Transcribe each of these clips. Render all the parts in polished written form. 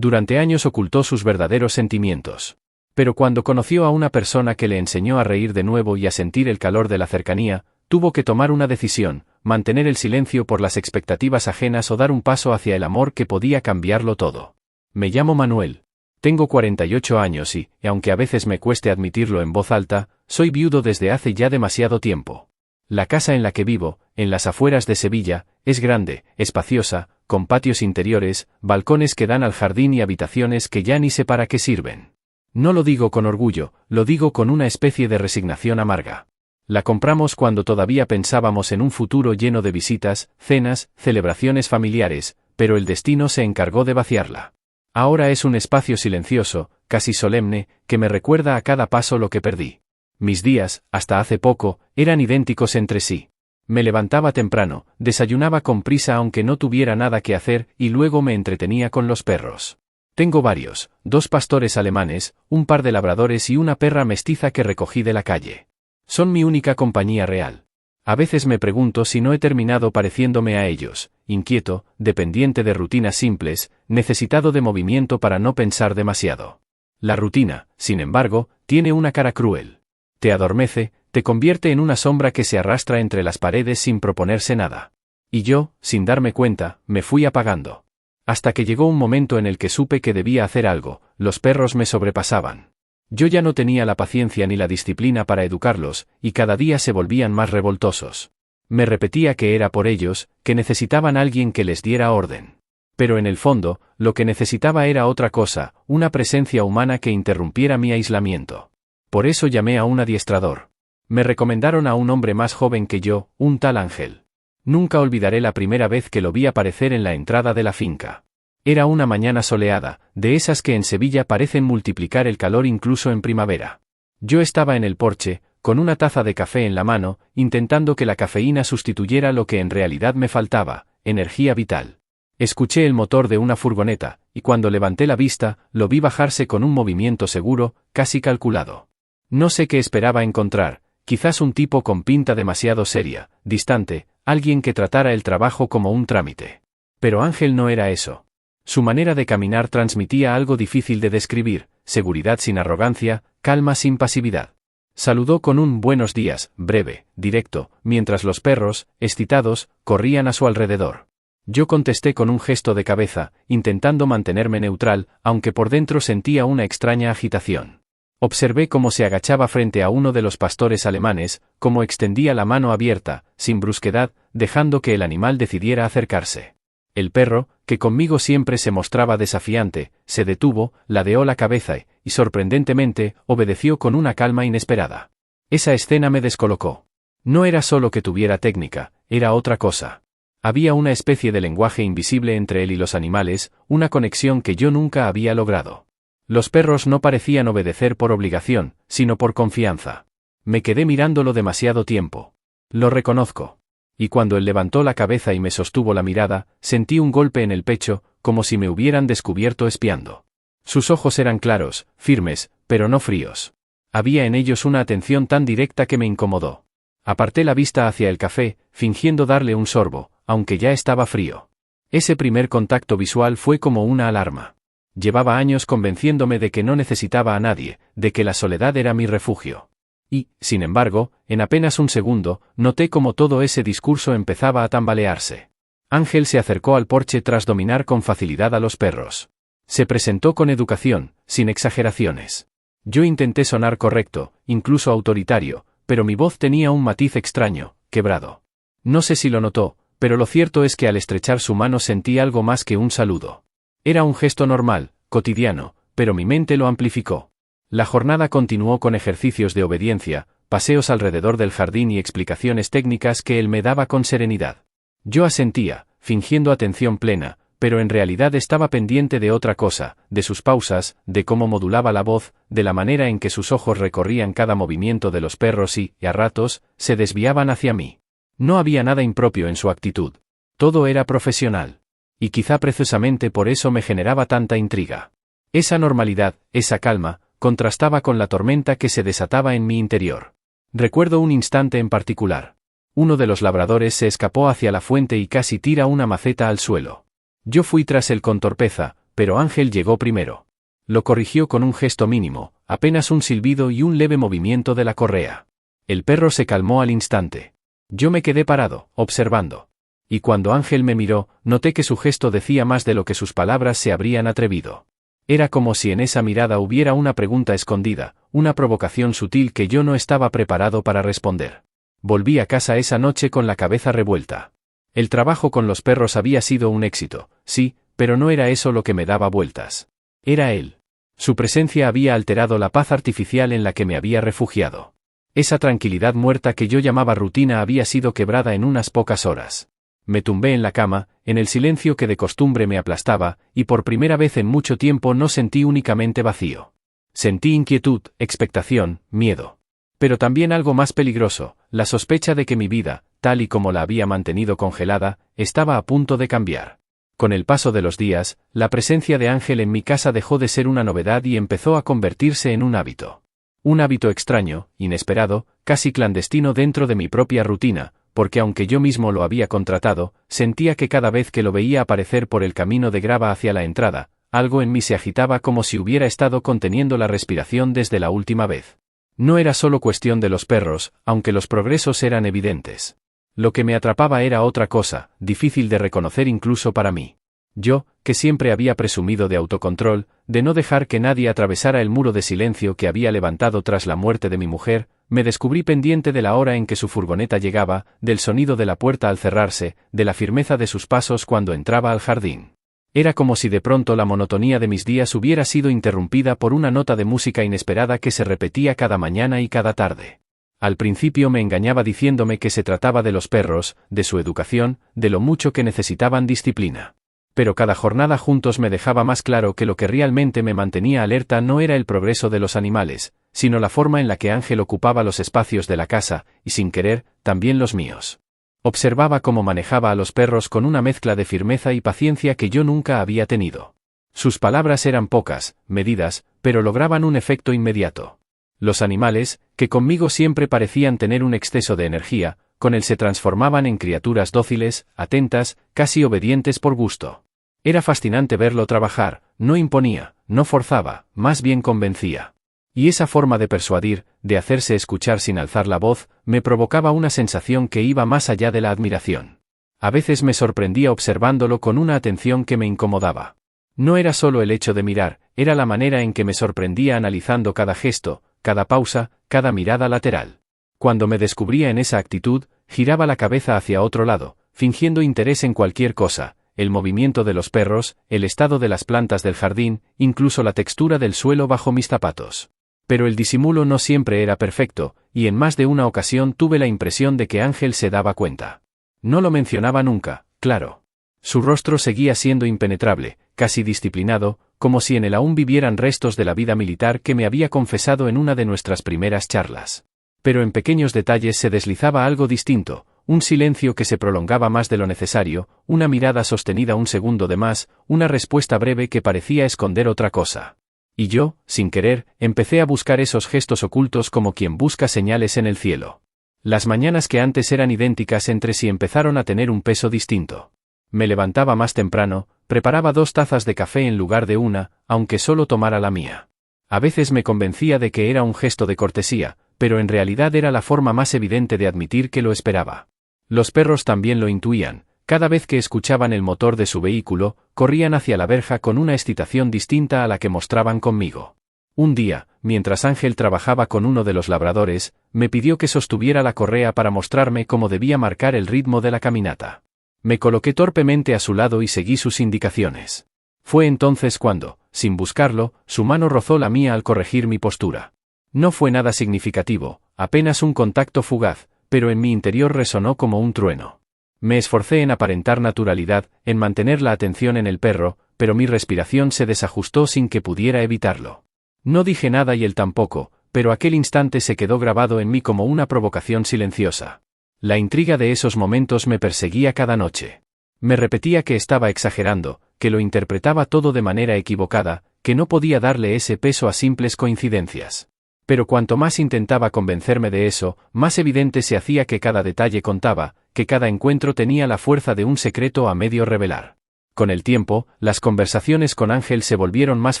Durante años ocultó sus verdaderos sentimientos. Pero cuando conoció a una persona que le enseñó a reír de nuevo y a sentir el calor de la cercanía, tuvo que tomar una decisión: mantener el silencio por las expectativas ajenas o dar un paso hacia el amor que podía cambiarlo todo. Me llamo Manuel. Tengo 48 años y, aunque a veces me cueste admitirlo en voz alta, soy viudo desde hace ya demasiado tiempo. La casa en la que vivo, en las afueras de Sevilla, es grande, espaciosa, con patios interiores, balcones que dan al jardín y habitaciones que ya ni sé para qué sirven. No lo digo con orgullo, lo digo con una especie de resignación amarga. La compramos cuando todavía pensábamos en un futuro lleno de visitas, cenas, celebraciones familiares, pero el destino se encargó de vaciarla. Ahora es un espacio silencioso, casi solemne, que me recuerda a cada paso lo que perdí. Mis días, hasta hace poco, eran idénticos entre sí. Me levantaba temprano, desayunaba con prisa aunque no tuviera nada que hacer, y luego me entretenía con los perros. Tengo varios: 2 pastores alemanes, un par de labradores y una perra mestiza que recogí de la calle. Son mi única compañía real. A veces me pregunto si no he terminado pareciéndome a ellos, inquieto, dependiente de rutinas simples, necesitado de movimiento para no pensar demasiado. La rutina, sin embargo, tiene una cara cruel. Te adormece, te convierte en una sombra que se arrastra entre las paredes sin proponerse nada. Y yo, sin darme cuenta, me fui apagando. Hasta que llegó un momento en el que supe que debía hacer algo. Los perros me sobrepasaban. Yo ya no tenía la paciencia ni la disciplina para educarlos, y cada día se volvían más revoltosos. Me repetía que era por ellos, que necesitaban alguien que les diera orden. Pero en el fondo, lo que necesitaba era otra cosa: una presencia humana que interrumpiera mi aislamiento. Por eso llamé a un adiestrador. Me recomendaron a un hombre más joven que yo, un tal Ángel. Nunca olvidaré la primera vez que lo vi aparecer en la entrada de la finca. Era una mañana soleada, de esas que en Sevilla parecen multiplicar el calor incluso en primavera. Yo estaba en el porche, con una taza de café en la mano, intentando que la cafeína sustituyera lo que en realidad me faltaba: energía vital. Escuché el motor de una furgoneta, y cuando levanté la vista, lo vi bajarse con un movimiento seguro, casi calculado. No sé qué esperaba encontrar: quizás un tipo con pinta demasiado seria, distante, alguien que tratara el trabajo como un trámite. Pero Ángel no era eso. Su manera de caminar transmitía algo difícil de describir: seguridad sin arrogancia, calma sin pasividad. Saludó con un buenos días, breve, directo, mientras los perros, excitados, corrían a su alrededor. Yo contesté con un gesto de cabeza, intentando mantenerme neutral, aunque por dentro sentía una extraña agitación. Observé cómo se agachaba frente a uno de los pastores alemanes, cómo extendía la mano abierta, sin brusquedad, dejando que el animal decidiera acercarse. El perro, que conmigo siempre se mostraba desafiante, se detuvo, ladeó la cabeza y, sorprendentemente, obedeció con una calma inesperada. Esa escena me descolocó. No era solo que tuviera técnica, era otra cosa. Había una especie de lenguaje invisible entre él y los animales, una conexión que yo nunca había logrado. Los perros no parecían obedecer por obligación, sino por confianza. Me quedé mirándolo demasiado tiempo. Lo reconozco. Y cuando él levantó la cabeza y me sostuvo la mirada, sentí un golpe en el pecho, como si me hubieran descubierto espiando. Sus ojos eran claros, firmes, pero no fríos. Había en ellos una atención tan directa que me incomodó. Aparté la vista hacia el café, fingiendo darle un sorbo, aunque ya estaba frío. Ese primer contacto visual fue como una alarma. Llevaba años convenciéndome de que no necesitaba a nadie, de que la soledad era mi refugio. Y, sin embargo, en apenas un segundo, noté cómo todo ese discurso empezaba a tambalearse. Ángel se acercó al porche tras dominar con facilidad a los perros. Se presentó con educación, sin exageraciones. Yo intenté sonar correcto, incluso autoritario, pero mi voz tenía un matiz extraño, quebrado. No sé si lo notó, pero lo cierto es que al estrechar su mano sentí algo más que un saludo. Era un gesto normal, cotidiano, pero mi mente lo amplificó. La jornada continuó con ejercicios de obediencia, paseos alrededor del jardín y explicaciones técnicas que él me daba con serenidad. Yo asentía, fingiendo atención plena, pero en realidad estaba pendiente de otra cosa, de sus pausas, de cómo modulaba la voz, de la manera en que sus ojos recorrían cada movimiento de los perros y, a ratos, se desviaban hacia mí. No había nada impropio en su actitud. Todo era profesional. Y quizá precisamente por eso me generaba tanta intriga. Esa normalidad, esa calma, contrastaba con la tormenta que se desataba en mi interior. Recuerdo un instante en particular. Uno de los labradores se escapó hacia la fuente y casi tira una maceta al suelo. Yo fui tras él con torpeza, pero Ángel llegó primero. Lo corrigió con un gesto mínimo, apenas un silbido y un leve movimiento de la correa. El perro se calmó al instante. Yo me quedé parado, observando. Y cuando Ángel me miró, noté que su gesto decía más de lo que sus palabras se habrían atrevido. Era como si en esa mirada hubiera una pregunta escondida, una provocación sutil que yo no estaba preparado para responder. Volví a casa esa noche con la cabeza revuelta. El trabajo con los perros había sido un éxito, sí, pero no era eso lo que me daba vueltas. Era él. Su presencia había alterado la paz artificial en la que me había refugiado. Esa tranquilidad muerta que yo llamaba rutina había sido quebrada en unas pocas horas. Me tumbé en la cama, en el silencio que de costumbre me aplastaba, y por primera vez en mucho tiempo no sentí únicamente vacío. Sentí inquietud, expectación, miedo. Pero también algo más peligroso, la sospecha de que mi vida, tal y como la había mantenido congelada, estaba a punto de cambiar. Con el paso de los días, la presencia de Ángel en mi casa dejó de ser una novedad y empezó a convertirse en un hábito. Un hábito extraño, inesperado, casi clandestino dentro de mi propia rutina, porque aunque yo mismo lo había contratado, sentía que cada vez que lo veía aparecer por el camino de grava hacia la entrada, algo en mí se agitaba como si hubiera estado conteniendo la respiración desde la última vez. No era solo cuestión de los perros, aunque los progresos eran evidentes. Lo que me atrapaba era otra cosa, difícil de reconocer incluso para mí. Yo, que siempre había presumido de autocontrol, de no dejar que nadie atravesara el muro de silencio que había levantado tras la muerte de mi mujer, me descubrí pendiente de la hora en que su furgoneta llegaba, del sonido de la puerta al cerrarse, de la firmeza de sus pasos cuando entraba al jardín. Era como si de pronto la monotonía de mis días hubiera sido interrumpida por una nota de música inesperada que se repetía cada mañana y cada tarde. Al principio me engañaba diciéndome que se trataba de los perros, de su educación, de lo mucho que necesitaban disciplina. Pero cada jornada juntos me dejaba más claro que lo que realmente me mantenía alerta no era el progreso de los animales, sino la forma en la que Ángel ocupaba los espacios de la casa, y sin querer, también los míos. Observaba cómo manejaba a los perros con una mezcla de firmeza y paciencia que yo nunca había tenido. Sus palabras eran pocas, medidas, pero lograban un efecto inmediato. Los animales, que conmigo siempre parecían tener un exceso de energía, con él se transformaban en criaturas dóciles, atentas, casi obedientes por gusto. Era fascinante verlo trabajar, no imponía, no forzaba, más bien convencía. Y esa forma de persuadir, de hacerse escuchar sin alzar la voz, me provocaba una sensación que iba más allá de la admiración. A veces me sorprendía observándolo con una atención que me incomodaba. No era solo el hecho de mirar, era la manera en que me sorprendía analizando cada gesto, cada pausa, cada mirada lateral. Cuando me descubría en esa actitud, giraba la cabeza hacia otro lado, fingiendo interés en cualquier cosa, el movimiento de los perros, el estado de las plantas del jardín, incluso la textura del suelo bajo mis zapatos. Pero el disimulo no siempre era perfecto, y en más de una ocasión tuve la impresión de que Ángel se daba cuenta. No lo mencionaba nunca, claro. Su rostro seguía siendo impenetrable, casi disciplinado, como si en él aún vivieran restos de la vida militar que me había confesado en una de nuestras primeras charlas. Pero en pequeños detalles se deslizaba algo distinto, un silencio que se prolongaba más de lo necesario, una mirada sostenida un segundo de más, una respuesta breve que parecía esconder otra cosa. Y yo, sin querer, empecé a buscar esos gestos ocultos como quien busca señales en el cielo. Las mañanas que antes eran idénticas entre sí empezaron a tener un peso distinto. Me levantaba más temprano, preparaba 2 tazas de café en lugar de una, aunque solo tomara la mía. A veces me convencía de que era un gesto de cortesía, pero en realidad era la forma más evidente de admitir que lo esperaba. Los perros también lo intuían. Cada vez que escuchaban el motor de su vehículo, corrían hacia la verja con una excitación distinta a la que mostraban conmigo. Un día, mientras Ángel trabajaba con uno de los labradores, me pidió que sostuviera la correa para mostrarme cómo debía marcar el ritmo de la caminata. Me coloqué torpemente a su lado y seguí sus indicaciones. Fue entonces cuando, sin buscarlo, su mano rozó la mía al corregir mi postura. No fue nada significativo, apenas un contacto fugaz, pero en mi interior resonó como un trueno. Me esforcé en aparentar naturalidad, en mantener la atención en el perro, pero mi respiración se desajustó sin que pudiera evitarlo. No dije nada y él tampoco, pero aquel instante se quedó grabado en mí como una provocación silenciosa. La intriga de esos momentos me perseguía cada noche. Me repetía que estaba exagerando, que lo interpretaba todo de manera equivocada, que no podía darle ese peso a simples coincidencias. Pero cuanto más intentaba convencerme de eso, más evidente se hacía que cada detalle contaba, que cada encuentro tenía la fuerza de un secreto a medio revelar. Con el tiempo, las conversaciones con Ángel se volvieron más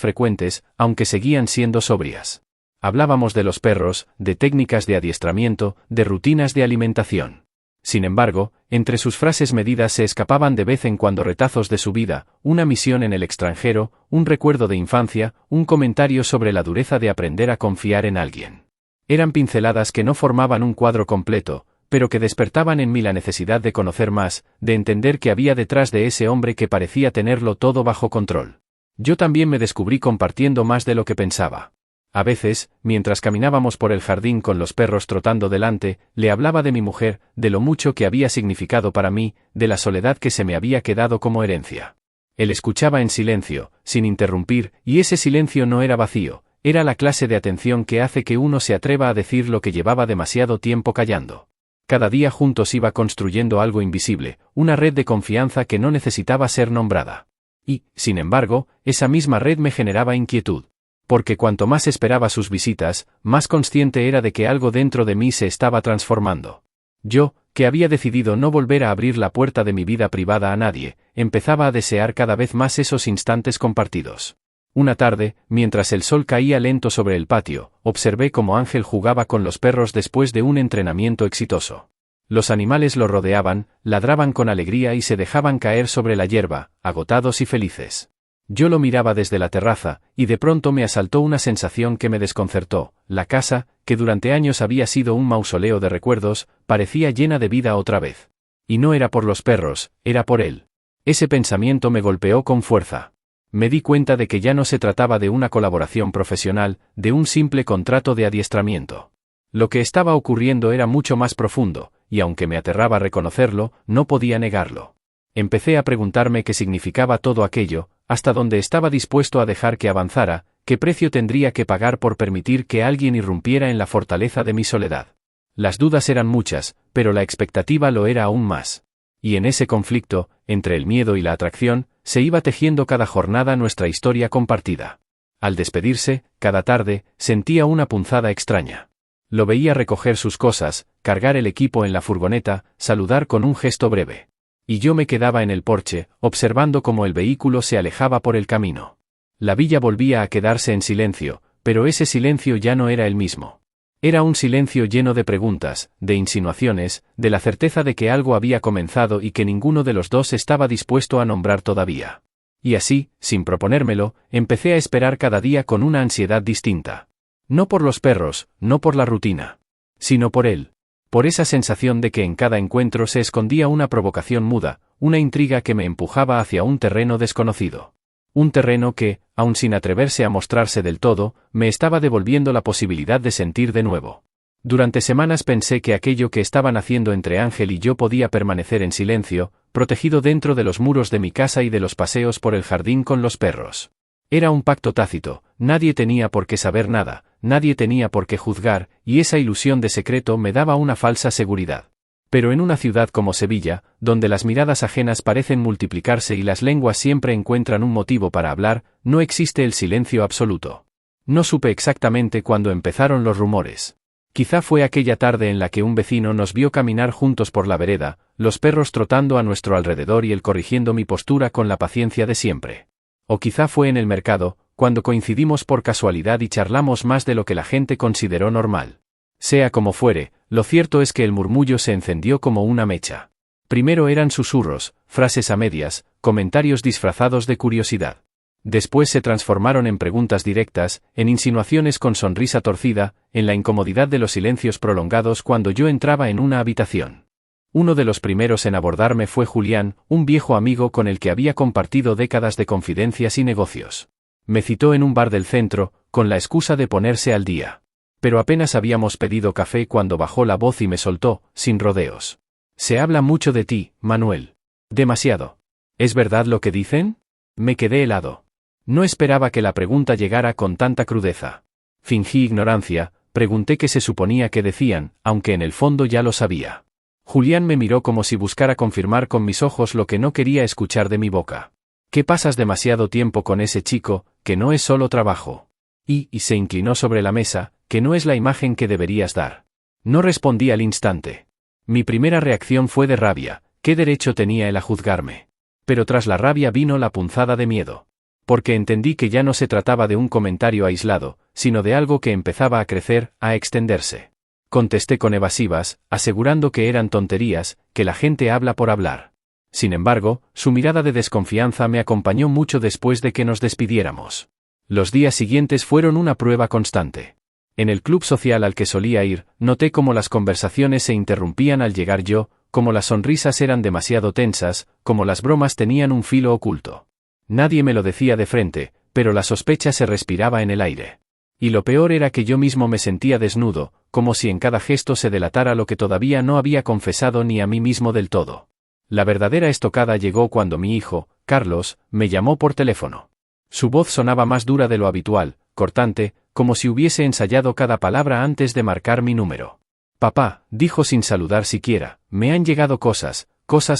frecuentes, aunque seguían siendo sobrias. Hablábamos de los perros, de técnicas de adiestramiento, de rutinas de alimentación. Sin embargo, entre sus frases medidas se escapaban de vez en cuando retazos de su vida, una misión en el extranjero, un recuerdo de infancia, un comentario sobre la dureza de aprender a confiar en alguien. Eran pinceladas que no formaban un cuadro completo, pero que despertaban en mí la necesidad de conocer más, de entender qué había detrás de ese hombre que parecía tenerlo todo bajo control. Yo también me descubrí compartiendo más de lo que pensaba. A veces, mientras caminábamos por el jardín con los perros trotando delante, le hablaba de mi mujer, de lo mucho que había significado para mí, de la soledad que se me había quedado como herencia. Él escuchaba en silencio, sin interrumpir, y ese silencio no era vacío, era la clase de atención que hace que uno se atreva a decir lo que llevaba demasiado tiempo callando. Cada día juntos iba construyendo algo invisible, una red de confianza que no necesitaba ser nombrada. Y, sin embargo, esa misma red me generaba inquietud. Porque cuanto más esperaba sus visitas, más consciente era de que algo dentro de mí se estaba transformando. Yo, que había decidido no volver a abrir la puerta de mi vida privada a nadie, empezaba a desear cada vez más esos instantes compartidos. Una tarde, mientras el sol caía lento sobre el patio, observé cómo Ángel jugaba con los perros después de un entrenamiento exitoso. Los animales lo rodeaban, ladraban con alegría y se dejaban caer sobre la hierba, agotados y felices. Yo lo miraba desde la terraza, y de pronto me asaltó una sensación que me desconcertó. La casa, que durante años había sido un mausoleo de recuerdos, parecía llena de vida otra vez. Y no era por los perros, era por él. Ese pensamiento me golpeó con fuerza. Me di cuenta de que ya no se trataba de una colaboración profesional, de un simple contrato de adiestramiento. Lo que estaba ocurriendo era mucho más profundo, y aunque me aterraba reconocerlo, no podía negarlo. Empecé a preguntarme qué significaba todo aquello, hasta dónde estaba dispuesto a dejar que avanzara, qué precio tendría que pagar por permitir que alguien irrumpiera en la fortaleza de mi soledad. Las dudas eran muchas, pero la expectativa lo era aún más. Y en ese conflicto, entre el miedo y la atracción, se iba tejiendo cada jornada nuestra historia compartida. Al despedirse, cada tarde, sentía una punzada extraña. Lo veía recoger sus cosas, cargar el equipo en la furgoneta, saludar con un gesto breve. Y yo me quedaba en el porche, observando cómo el vehículo se alejaba por el camino. La villa volvía a quedarse en silencio, pero ese silencio ya no era el mismo. Era un silencio lleno de preguntas, de insinuaciones, de la certeza de que algo había comenzado y que ninguno de los dos estaba dispuesto a nombrar todavía. Y así, sin proponérmelo, empecé a esperar cada día con una ansiedad distinta. No por los perros, no por la rutina, sino por él. Por esa sensación de que en cada encuentro se escondía una provocación muda, una intriga que me empujaba hacia un terreno desconocido. Un terreno que, aun sin atreverse a mostrarse del todo, me estaba devolviendo la posibilidad de sentir de nuevo. Durante semanas pensé que aquello que estaban haciendo entre Ángel y yo podía permanecer en silencio, protegido dentro de los muros de mi casa y de los paseos por el jardín con los perros. Era un pacto tácito, nadie tenía por qué saber nada, nadie tenía por qué juzgar, y esa ilusión de secreto me daba una falsa seguridad. Pero en una ciudad como Sevilla, donde las miradas ajenas parecen multiplicarse y las lenguas siempre encuentran un motivo para hablar, no existe el silencio absoluto. No supe exactamente cuándo empezaron los rumores. Quizá fue aquella tarde en la que un vecino nos vio caminar juntos por la vereda, los perros trotando a nuestro alrededor y él corrigiendo mi postura con la paciencia de siempre. O quizá fue en el mercado, cuando coincidimos por casualidad y charlamos más de lo que la gente consideró normal. Sea como fuere, lo cierto es que el murmullo se encendió como una mecha. Primero eran susurros, frases a medias, comentarios disfrazados de curiosidad. Después se transformaron en preguntas directas, en insinuaciones con sonrisa torcida, en la incomodidad de los silencios prolongados cuando yo entraba en una habitación. Uno de los primeros en abordarme fue Julián, un viejo amigo con el que había compartido décadas de confidencias y negocios. Me citó en un bar del centro, con la excusa de ponerse al día. Pero apenas habíamos pedido café cuando bajó la voz y me soltó, sin rodeos. Se habla mucho de ti, Manuel. Demasiado. ¿Es verdad lo que dicen? Me quedé helado. No esperaba que la pregunta llegara con tanta crudeza. Fingí ignorancia, pregunté qué se suponía que decían, aunque en el fondo ya lo sabía. Julián me miró como si buscara confirmar con mis ojos lo que no quería escuchar de mi boca. ¿Qué pasas demasiado tiempo con ese chico, que no es solo trabajo? Y se inclinó sobre la mesa, que no es la imagen que deberías dar. No respondí al instante. Mi primera reacción fue de rabia, ¿qué derecho tenía él a juzgarme? pero tras la rabia vino la punzada de miedo. Porque entendí que ya no se trataba de un comentario aislado, sino de algo que empezaba a crecer, a extenderse. Contesté con evasivas, asegurando que eran tonterías, que la gente habla por hablar. Sin embargo, su mirada de desconfianza me acompañó mucho después de que nos despidiéramos. Los días siguientes fueron una prueba constante. En el club social al que solía ir, noté cómo las conversaciones se interrumpían al llegar yo, cómo las sonrisas eran demasiado tensas, cómo las bromas tenían un filo oculto. Nadie me lo decía de frente, pero la sospecha se respiraba en el aire. Y lo peor era que yo mismo me sentía desnudo, como si en cada gesto se delatara lo que todavía no había confesado ni a mí mismo del todo. La verdadera estocada llegó cuando mi hijo, Carlos, me llamó por teléfono. Su voz sonaba más dura de lo habitual, cortante, como si hubiese ensayado cada palabra antes de marcar mi número. Papá, dijo sin saludar siquiera, me han llegado cosas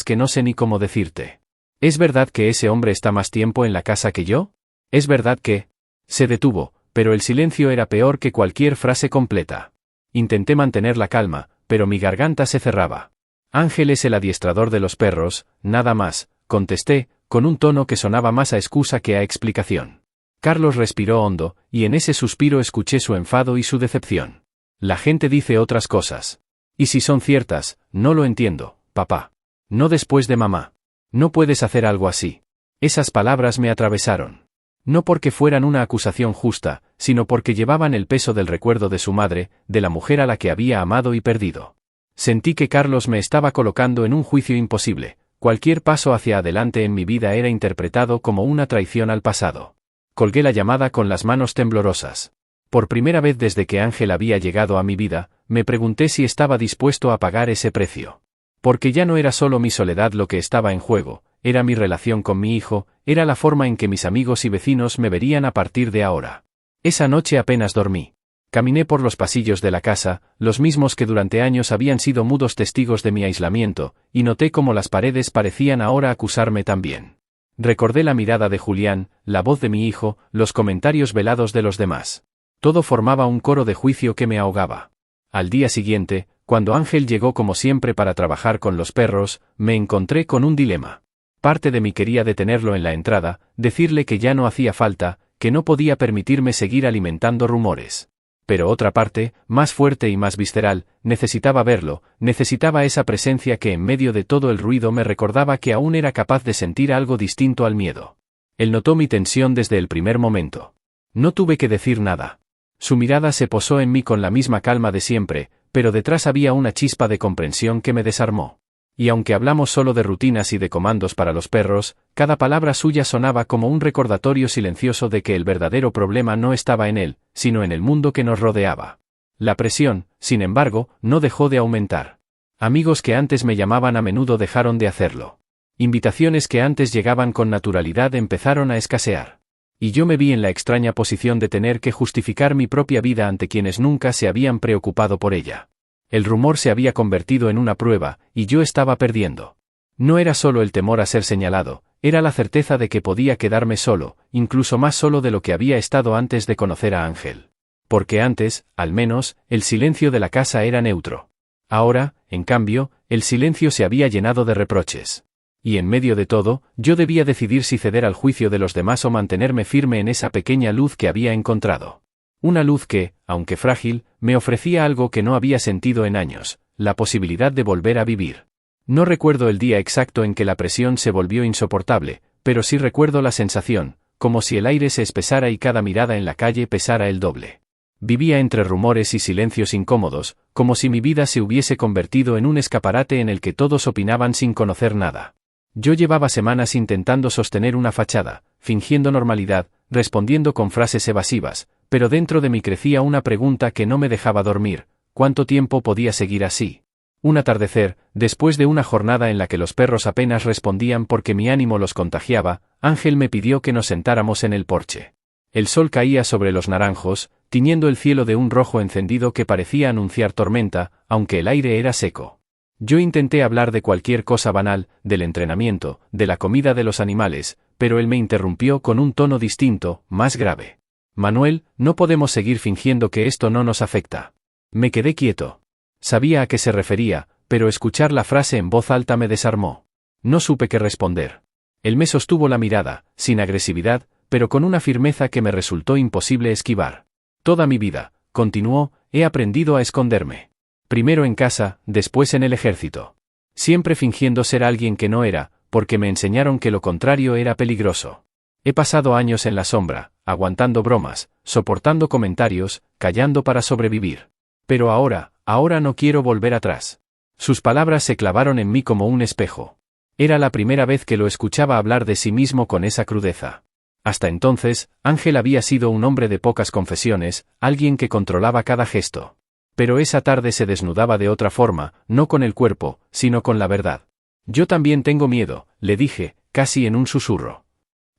que no sé ni cómo decirte. ¿Es verdad que ese hombre está más tiempo en la casa que yo? ¿Es verdad que...? Se detuvo, pero el silencio era peor que cualquier frase completa. Intenté mantener la calma, pero mi garganta se cerraba. Ángel es el adiestrador de los perros, nada más, contesté, con un tono que sonaba más a excusa que a explicación. Carlos respiró hondo, y en ese suspiro escuché su enfado y su decepción. La gente dice otras cosas. Y si son ciertas, no lo entiendo, papá. No después de mamá. No puedes hacer algo así. Esas palabras me atravesaron. No porque fueran una acusación justa, sino porque llevaban el peso del recuerdo de su madre, de la mujer a la que había amado y perdido. Sentí que Carlos me estaba colocando en un juicio imposible. Cualquier paso hacia adelante en mi vida era interpretado como una traición al pasado. Colgué la llamada con las manos temblorosas. Por primera vez desde que Ángel había llegado a mi vida, me pregunté si estaba dispuesto a pagar ese precio. Porque ya no era solo mi soledad lo que estaba en juego, era mi relación con mi hijo, era la forma en que mis amigos y vecinos me verían a partir de ahora. Esa noche apenas dormí. Caminé por los pasillos de la casa, los mismos que durante años habían sido mudos testigos de mi aislamiento, y noté cómo las paredes parecían ahora acusarme también. Recordé la mirada de Julián, la voz de mi hijo, los comentarios velados de los demás. Todo formaba un coro de juicio que me ahogaba. Al día siguiente, cuando Ángel llegó como siempre para trabajar con los perros, me encontré con un dilema. Parte de mí quería detenerlo en la entrada, decirle que ya no hacía falta, que no podía permitirme seguir alimentando rumores. Pero otra parte, más fuerte y más visceral, necesitaba verlo, necesitaba esa presencia que en medio de todo el ruido me recordaba que aún era capaz de sentir algo distinto al miedo. Él notó mi tensión desde el primer momento. No tuve que decir nada. Su mirada se posó en mí con la misma calma de siempre, pero detrás había una chispa de comprensión que me desarmó. Y aunque hablamos solo de rutinas y de comandos para los perros, cada palabra suya sonaba como un recordatorio silencioso de que el verdadero problema no estaba en él, sino en el mundo que nos rodeaba. La presión, sin embargo, no dejó de aumentar. Amigos que antes me llamaban a menudo dejaron de hacerlo. Invitaciones que antes llegaban con naturalidad empezaron a escasear. Y yo me vi en la extraña posición de tener que justificar mi propia vida ante quienes nunca se habían preocupado por ella. El rumor se había convertido en una prueba, y yo estaba perdiendo. No era solo el temor a ser señalado, era la certeza de que podía quedarme solo, incluso más solo de lo que había estado antes de conocer a Ángel. Porque antes, al menos, el silencio de la casa era neutro. Ahora, en cambio, el silencio se había llenado de reproches. Y en medio de todo, yo debía decidir si ceder al juicio de los demás o mantenerme firme en esa pequeña luz que había encontrado. Una luz que, aunque frágil, me ofrecía algo que no había sentido en años, la posibilidad de volver a vivir. No recuerdo el día exacto en que la presión se volvió insoportable, pero sí recuerdo la sensación, como si el aire se espesara y cada mirada en la calle pesara el doble. Vivía entre rumores y silencios incómodos, como si mi vida se hubiese convertido en un escaparate en el que todos opinaban sin conocer nada. Yo llevaba semanas intentando sostener una fachada, fingiendo normalidad, respondiendo con frases evasivas, pero dentro de mí crecía una pregunta que no me dejaba dormir: ¿cuánto tiempo podía seguir así? Un atardecer, después de una jornada en la que los perros apenas respondían porque mi ánimo los contagiaba, Ángel me pidió que nos sentáramos en el porche. El sol caía sobre los naranjos, tiñendo el cielo de un rojo encendido que parecía anunciar tormenta, aunque el aire era seco. Yo intenté hablar de cualquier cosa banal, del entrenamiento, de la comida de los animales, pero él me interrumpió con un tono distinto, más grave. Manuel, no podemos seguir fingiendo que esto no nos afecta. Me quedé quieto. Sabía a qué se refería, pero escuchar la frase en voz alta me desarmó. No supe qué responder. Él me sostuvo la mirada, sin agresividad, pero con una firmeza que me resultó imposible esquivar. Toda mi vida, continuó, he aprendido a esconderme. Primero en casa, después en el ejército. Siempre fingiendo ser alguien que no era, porque me enseñaron que lo contrario era peligroso. He pasado años en la sombra, aguantando bromas, soportando comentarios, callando para sobrevivir. Pero ahora no quiero volver atrás. Sus palabras se clavaron en mí como un espejo. Era la primera vez que lo escuchaba hablar de sí mismo con esa crudeza. Hasta entonces, Ángel había sido un hombre de pocas confesiones, alguien que controlaba cada gesto. Pero esa tarde se desnudaba de otra forma, no con el cuerpo, sino con la verdad. Yo también tengo miedo, le dije, casi en un susurro.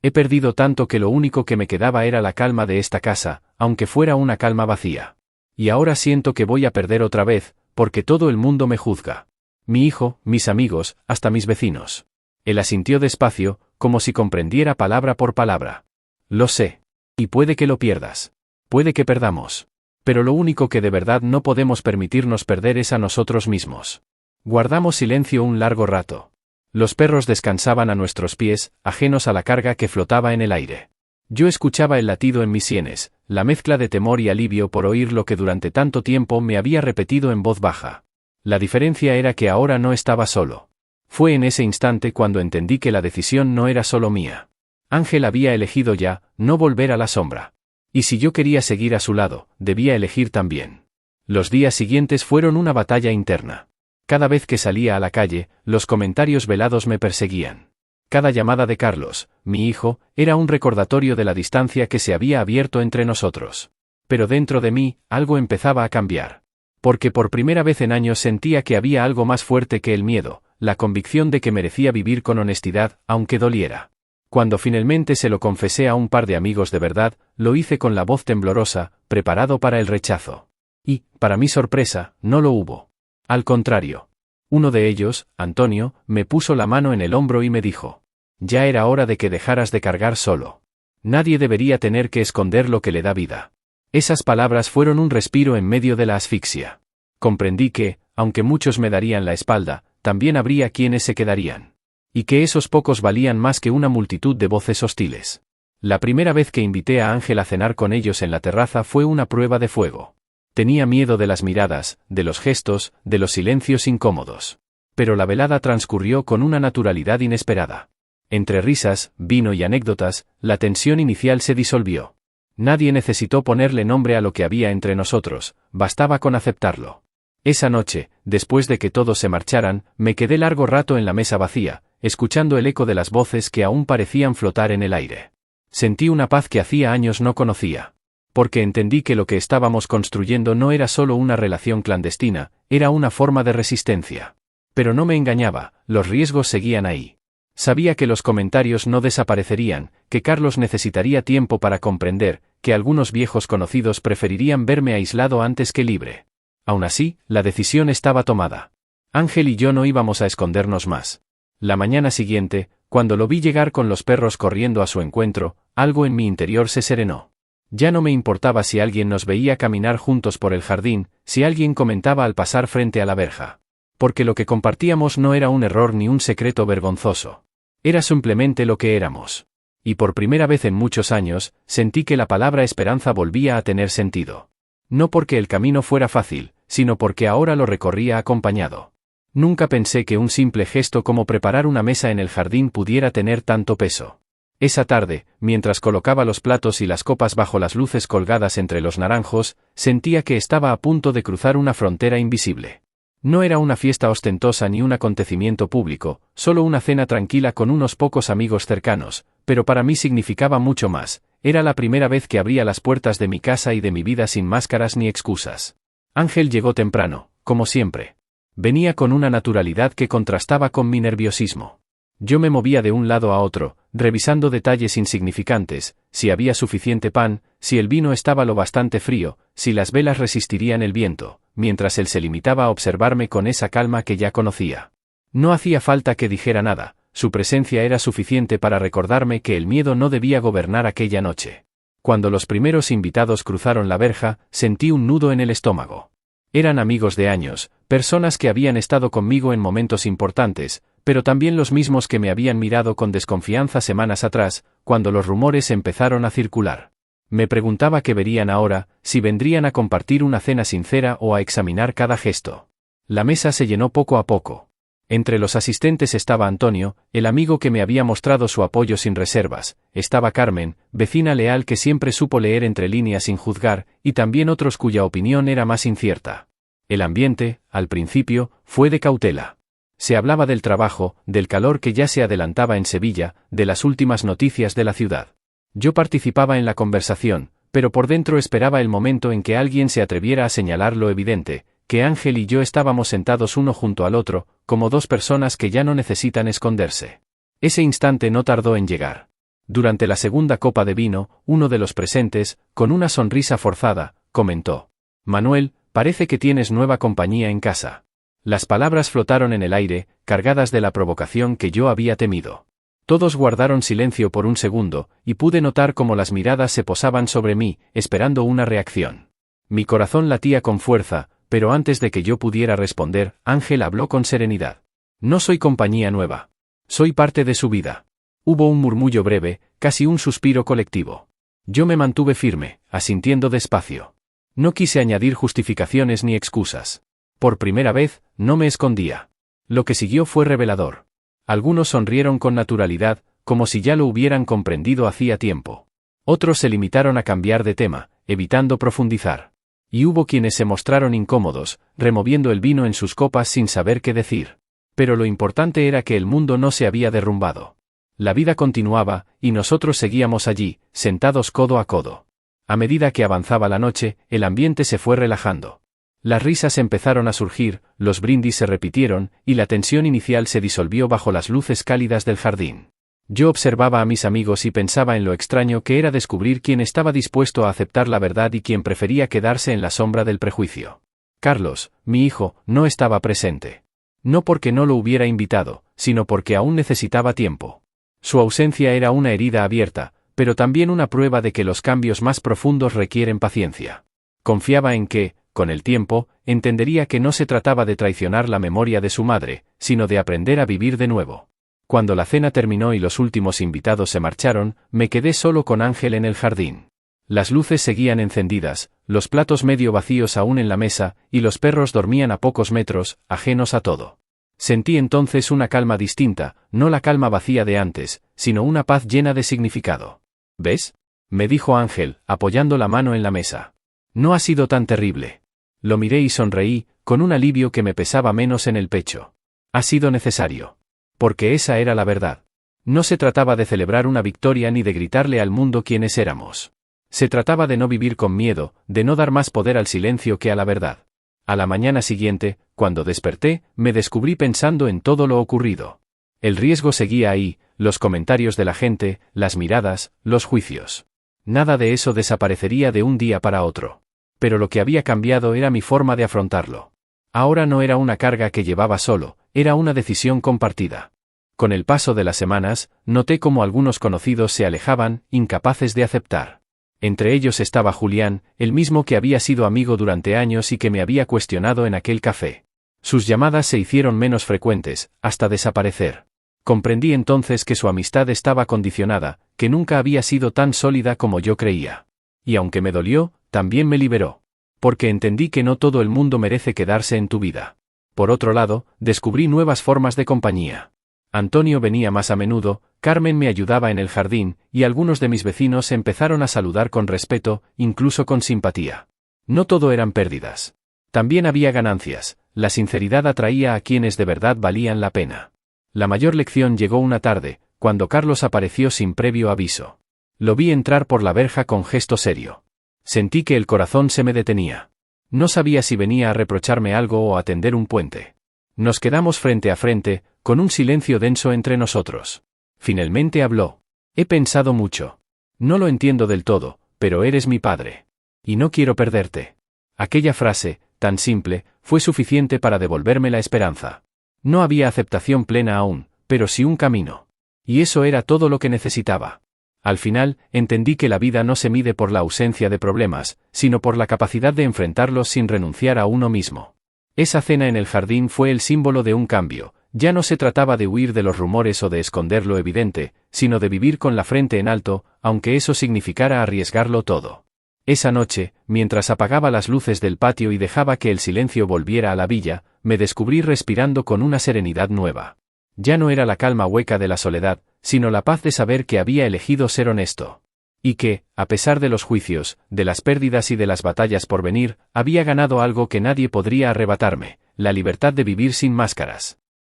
He perdido tanto que lo único que me quedaba era la calma de esta casa, aunque fuera una calma vacía. Y ahora siento que voy a perder otra vez, porque todo el mundo me juzga. Mi hijo, mis amigos, hasta mis vecinos. Él asintió despacio, como si comprendiera palabra por palabra. Lo sé. Y puede que lo pierdas. Puede que perdamos. Pero lo único que de verdad no podemos permitirnos perder es a nosotros mismos. Guardamos silencio un largo rato. Los perros descansaban a nuestros pies, ajenos a la carga que flotaba en el aire. Yo escuchaba el latido en mis sienes, la mezcla de temor y alivio por oír lo que durante tanto tiempo me había repetido en voz baja. La diferencia era que ahora no estaba solo. Fue en ese instante cuando entendí que la decisión no era solo mía. Ángel había elegido ya, no volver a la sombra. Y si yo quería seguir a su lado, debía elegir también. Los días siguientes fueron una batalla interna. Cada vez que salía a la calle, los comentarios velados me perseguían. Cada llamada de Carlos, mi hijo, era un recordatorio de la distancia que se había abierto entre nosotros. Pero dentro de mí, algo empezaba a cambiar. Porque por primera vez en años sentía que había algo más fuerte que el miedo, la convicción de que merecía vivir con honestidad, aunque doliera. Cuando finalmente se lo confesé a un par de amigos de verdad, lo hice con la voz temblorosa, preparado para el rechazo. Y, para mi sorpresa, no lo hubo. Al contrario. Uno de ellos, Antonio, me puso la mano en el hombro y me dijo: ya era hora de que dejaras de cargar solo. Nadie debería tener que esconder lo que le da vida. Esas palabras fueron un respiro en medio de la asfixia. Comprendí que, aunque muchos me darían la espalda, también habría quienes se quedarían. Y que esos pocos valían más que una multitud de voces hostiles. La primera vez que invité a Ángel a cenar con ellos en la terraza fue una prueba de fuego. Tenía miedo de las miradas, de los gestos, de los silencios incómodos. Pero la velada transcurrió con una naturalidad inesperada. Entre risas, vino y anécdotas, la tensión inicial se disolvió. Nadie necesitó ponerle nombre a lo que había entre nosotros, bastaba con aceptarlo. Esa noche, después de que todos se marcharan, me quedé largo rato en la mesa vacía, escuchando el eco de las voces que aún parecían flotar en el aire. Sentí una paz que hacía años no conocía. Porque entendí que lo que estábamos construyendo no era solo una relación clandestina, era una forma de resistencia. Pero no me engañaba, los riesgos seguían ahí. Sabía que los comentarios no desaparecerían, que Carlos necesitaría tiempo para comprender, que algunos viejos conocidos preferirían verme aislado antes que libre. Aún así, la decisión estaba tomada. Ángel y yo no íbamos a escondernos más. La mañana siguiente, cuando lo vi llegar con los perros corriendo a su encuentro, algo en mi interior se serenó. Ya no me importaba si alguien nos veía caminar juntos por el jardín, si alguien comentaba al pasar frente a la verja. Porque lo que compartíamos no era un error ni un secreto vergonzoso. Era simplemente lo que éramos. Y por primera vez en muchos años, sentí que la palabra esperanza volvía a tener sentido. No porque el camino fuera fácil, sino porque ahora lo recorría acompañado. Nunca pensé que un simple gesto como preparar una mesa en el jardín pudiera tener tanto peso. Esa tarde, mientras colocaba los platos y las copas bajo las luces colgadas entre los naranjos, sentía que estaba a punto de cruzar una frontera invisible. No era una fiesta ostentosa ni un acontecimiento público, solo una cena tranquila con unos pocos amigos cercanos, pero para mí significaba mucho más. Era la primera vez que abría las puertas de mi casa y de mi vida sin máscaras ni excusas. Ángel llegó temprano, como siempre. Venía con una naturalidad que contrastaba con mi nerviosismo. Yo me movía de un lado a otro, revisando detalles insignificantes, si había suficiente pan, si el vino estaba lo bastante frío, si las velas resistirían el viento, mientras él se limitaba a observarme con esa calma que ya conocía. No hacía falta que dijera nada, su presencia era suficiente para recordarme que el miedo no debía gobernar aquella noche. Cuando los primeros invitados cruzaron la verja, sentí un nudo en el estómago. Eran amigos de años, personas que habían estado conmigo en momentos importantes, pero también los mismos que me habían mirado con desconfianza semanas atrás, cuando los rumores empezaron a circular. Me preguntaba qué verían ahora, si vendrían a compartir una cena sincera o a examinar cada gesto. La mesa se llenó poco a poco. Entre los asistentes estaba Antonio, el amigo que me había mostrado su apoyo sin reservas, estaba Carmen, vecina leal que siempre supo leer entre líneas sin juzgar, y también otros cuya opinión era más incierta. El ambiente, al principio, fue de cautela. Se hablaba del trabajo, del calor que ya se adelantaba en Sevilla, de las últimas noticias de la ciudad. Yo participaba en la conversación, pero por dentro esperaba el momento en que alguien se atreviera a señalar lo evidente, que Ángel y yo estábamos sentados uno junto al otro, como dos personas que ya no necesitan esconderse. Ese instante no tardó en llegar. Durante la segunda copa de vino, uno de los presentes, con una sonrisa forzada, comentó: «Manuel, parece que tienes nueva compañía en casa». Las palabras flotaron en el aire, cargadas de la provocación que yo había temido. Todos guardaron silencio por un segundo, y pude notar cómo las miradas se posaban sobre mí, esperando una reacción. Mi corazón latía con fuerza, pero antes de que yo pudiera responder, Ángel habló con serenidad. «No soy compañía nueva. Soy parte de su vida». Hubo un murmullo breve, casi un suspiro colectivo. Yo me mantuve firme, asintiendo despacio. No quise añadir justificaciones ni excusas. Por primera vez, no me escondía. Lo que siguió fue revelador. Algunos sonrieron con naturalidad, como si ya lo hubieran comprendido hacía tiempo. Otros se limitaron a cambiar de tema, evitando profundizar. Y hubo quienes se mostraron incómodos, removiendo el vino en sus copas sin saber qué decir. Pero lo importante era que el mundo no se había derrumbado. La vida continuaba, y nosotros seguíamos allí, sentados codo a codo. A medida que avanzaba la noche, el ambiente se fue relajando. Las risas empezaron a surgir, los brindis se repitieron, y la tensión inicial se disolvió bajo las luces cálidas del jardín. Yo observaba a mis amigos y pensaba en lo extraño que era descubrir quién estaba dispuesto a aceptar la verdad y quién prefería quedarse en la sombra del prejuicio. Carlos, mi hijo, no estaba presente. No porque no lo hubiera invitado, sino porque aún necesitaba tiempo. Su ausencia era una herida abierta, pero también una prueba de que los cambios más profundos requieren paciencia. Confiaba en que, con el tiempo, entendería que no se trataba de traicionar la memoria de su madre, sino de aprender a vivir de nuevo. Cuando la cena terminó y los últimos invitados se marcharon, me quedé solo con Ángel en el jardín. Las luces seguían encendidas, los platos medio vacíos aún en la mesa, y los perros dormían a pocos metros, ajenos a todo. Sentí entonces una calma distinta, no la calma vacía de antes, sino una paz llena de significado. «¿Ves?», me dijo Ángel, apoyando la mano en la mesa. «No ha sido tan terrible». Lo miré y sonreí, con un alivio que me pesaba menos en el pecho. Ha sido necesario. Porque esa era la verdad. No se trataba de celebrar una victoria ni de gritarle al mundo quiénes éramos. Se trataba de no vivir con miedo, de no dar más poder al silencio que a la verdad. A la mañana siguiente, cuando desperté, me descubrí pensando en todo lo ocurrido. El riesgo seguía ahí, los comentarios de la gente, las miradas, los juicios. Nada de eso desaparecería de un día para otro. Pero lo que había cambiado era mi forma de afrontarlo. Ahora no era una carga que llevaba solo, era una decisión compartida. Con el paso de las semanas, noté cómo algunos conocidos se alejaban, incapaces de aceptar. Entre ellos estaba Julián, el mismo que había sido amigo durante años y que me había cuestionado en aquel café. Sus llamadas se hicieron menos frecuentes, hasta desaparecer. Comprendí entonces que su amistad estaba condicionada, que nunca había sido tan sólida como yo creía. Y aunque me dolió, también me liberó. Porque entendí que no todo el mundo merece quedarse en tu vida. Por otro lado, descubrí nuevas formas de compañía. Antonio venía más a menudo, Carmen me ayudaba en el jardín, y algunos de mis vecinos empezaron a saludar con respeto, incluso con simpatía. No todo eran pérdidas. También había ganancias, la sinceridad atraía a quienes de verdad valían la pena. La mayor lección llegó una tarde, cuando Carlos apareció sin previo aviso. Lo vi entrar por la verja con gesto serio. Sentí que el corazón se me detenía. No sabía si venía a reprocharme algo o a tender un puente. Nos quedamos frente a frente, con un silencio denso entre nosotros. Finalmente habló. He pensado mucho. No lo entiendo del todo, pero eres mi padre. Y no quiero perderte. Aquella frase, tan simple, fue suficiente para devolverme la esperanza. No había aceptación plena aún, pero sí un camino. Y eso era todo lo que necesitaba. Al final, entendí que la vida no se mide por la ausencia de problemas, sino por la capacidad de enfrentarlos sin renunciar a uno mismo. Esa cena en el jardín fue el símbolo de un cambio, Ya no se trataba de huir de los rumores o de esconder lo evidente, sino de vivir con la frente en alto, aunque eso significara arriesgarlo todo. Esa noche, mientras apagaba las luces del patio y dejaba que el silencio volviera a la villa, me descubrí respirando con una serenidad nueva. Ya no era la calma hueca de la soledad, sino la paz de saber que había elegido ser honesto. Y que, a pesar de los juicios, de las pérdidas y de las batallas por venir, había ganado algo que nadie podría arrebatarme, la libertad de vivir sin máscaras.